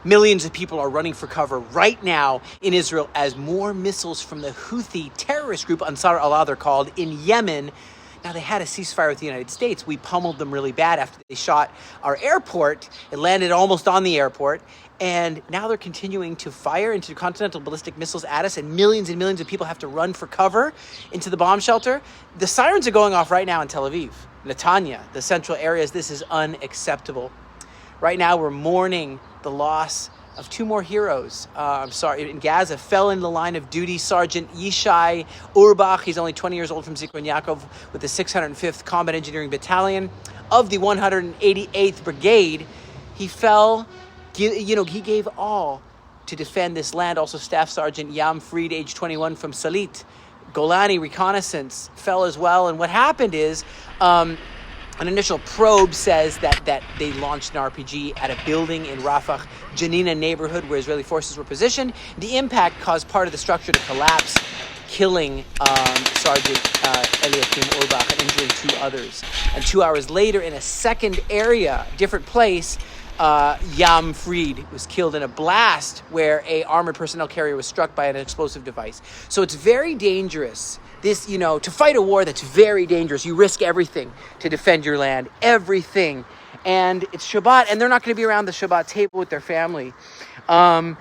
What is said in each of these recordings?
Millions of people are running for cover right now in Israel as more missiles from the Houthi terrorist group, Ansar Allah they're called, in Yemen. Now, they had a ceasefire with the United States. We pummeled them really bad after they shot our airport. It landed almost on the airport. And now they're continuing to fire intercontinental ballistic missiles at us, and millions of people have to run for cover into the bomb shelter. The sirens are going off right now in Tel Aviv, Netanya, the central areas. This is unacceptable. Right now, we're mourning the loss of two more heroes. In Gaza, fell in the line of duty Sergeant Yishai Urbach. He's only 20 years old, from Zichron Yaakov, with the 605th Combat Engineering Battalion of the 188th Brigade. He fell, he gave all to defend this land. Also, Staff Sergeant Yam Fried, age 21, from Salit, Golani Reconnaissance, fell as well. And what happened is, an initial probe says that they launched an RPG at a building in Rafah, Janina neighborhood where Israeli forces were positioned. The impact caused part of the structure to collapse, killing Sergeant Eliakim Urbach and injuring two others. And 2 hours later, in a second area, different place, Yam Fried was killed in a blast where a armored personnel carrier was struck by an explosive device. So it's very dangerous. This, to fight a war that's very dangerous, you risk everything to defend your land, everything. And it's Shabbat, and they're not going to be around the Shabbat table with their family. IRGC,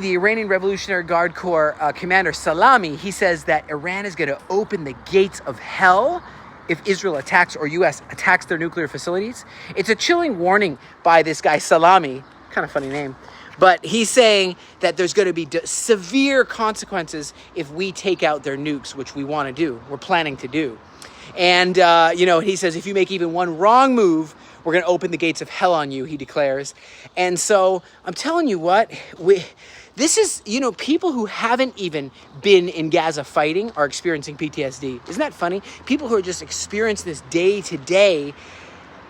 the Iranian Revolutionary Guard Corps commander Salami, he says that Iran is going to open the gates of hell if Israel attacks or U.S. attacks their nuclear facilities. It's a chilling warning by this guy Salami, kind of funny name. But he's saying that there's going to be severe consequences if we take out their nukes, which we want to do. We're planning to do. And, he says if you make even one wrong move, we're going to open the gates of hell on you, he declares. And so I'm telling you what, this is, people who haven't even been in Gaza fighting are experiencing PTSD. Isn't that funny? People who are just experiencing this day to day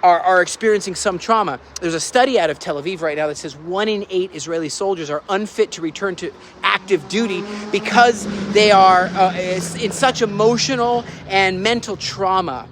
are experiencing some trauma. There's a study out of Tel Aviv right now that says 1 in 8 Israeli soldiers are unfit to return to active duty because they are in such emotional and mental trauma.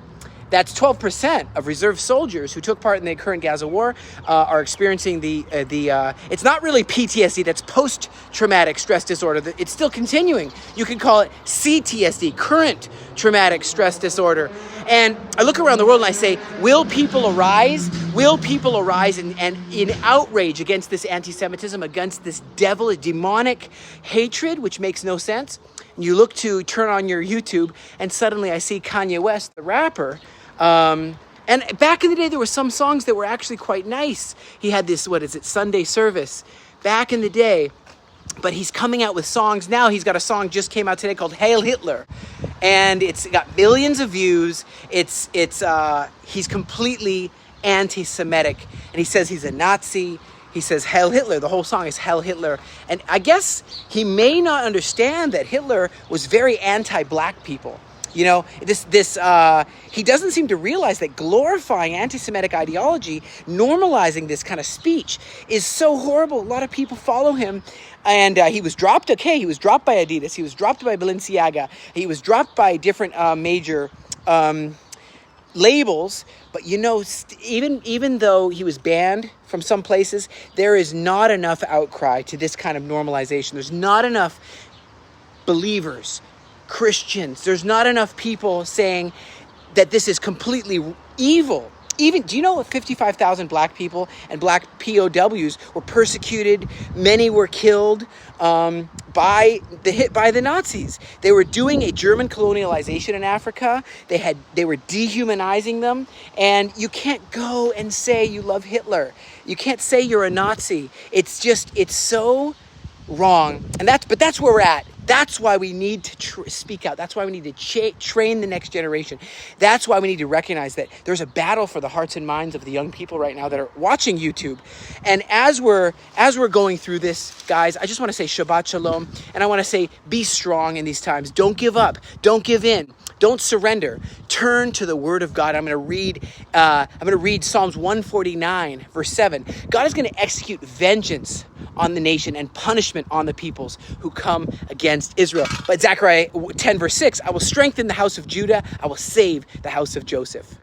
That's 12% of reserve soldiers who took part in the current Gaza war are experiencing it's not really PTSD, that's post-traumatic stress disorder. It's still continuing. You could call it CTSD, current traumatic stress disorder. And I look around the world and I say, will people arise? Will people arise and in outrage against this anti-Semitism, against this devilish, demonic hatred, which makes no sense? And you look to turn on your YouTube and suddenly I see Kanye West, the rapper. And back in the day, there were some songs that were actually quite nice. He had this, Sunday service back in the day. But he's coming out with songs now. He's got a song just came out today called Hail Hitler. And it's got billions of views. He's completely anti-Semitic. And he says he's a Nazi. He says Hail Hitler. The whole song is Hail Hitler. And I guess he may not understand that Hitler was very anti-black people. He doesn't seem to realize that glorifying anti-Semitic ideology, normalizing this kind of speech is so horrible. A lot of people follow him. And he was dropped, he was dropped by Adidas. He was dropped by Balenciaga. He was dropped by different major labels. But, even though he was banned from some places, there is not enough outcry to this kind of normalization. There's not enough believers, Christians. There's not enough people saying that this is completely evil. Even, do you know 55,000 black people and black POWs were persecuted? Many were killed by the Nazis. They were doing a German colonialization in Africa. They were dehumanizing them. And you can't go and say you love Hitler. You can't say you're a Nazi. It's so wrong. But that's where we're at. That's why we need to speak out. That's why we need to train the next generation. That's why we need to recognize that there's a battle for the hearts and minds of the young people right now that are watching YouTube. And as we're going through this, guys, I just want to say Shabbat Shalom. And I want to say be strong in these times. Don't give up. Don't give in. Don't surrender. Turn to the Word of God. I'm going to read Psalms 149, verse 7. God is going to execute vengeance on the nation and punishment on the peoples who come against Israel. But Zechariah 10, verse 6, I will strengthen the house of Judah. I will save the house of Joseph.